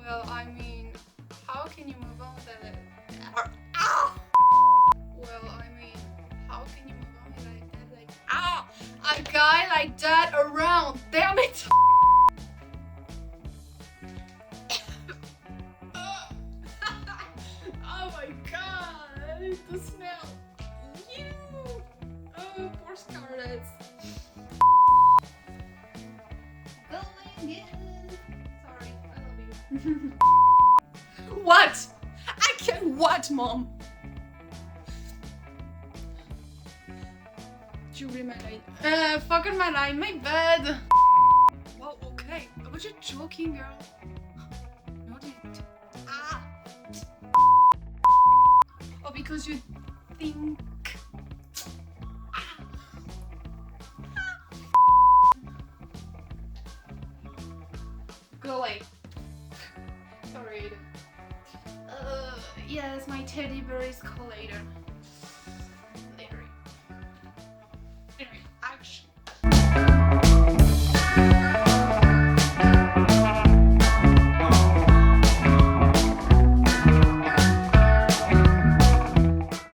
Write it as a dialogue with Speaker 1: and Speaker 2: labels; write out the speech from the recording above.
Speaker 1: Well, I mean, how can you move on with that? Well, I mean, how can you move on like that? Like, a guy like that around. Damn it! Oh my god, the smell. You. Oh, poor Scarlett. Going in. Sorry, I love you. What? I can't. What, Mom? You read my line. Fucking my line, my bad. Well, okay. Was you joking, girl? Not it. Oh, because you think. Go away. Sorry. Yes, my teddy bear is cold later.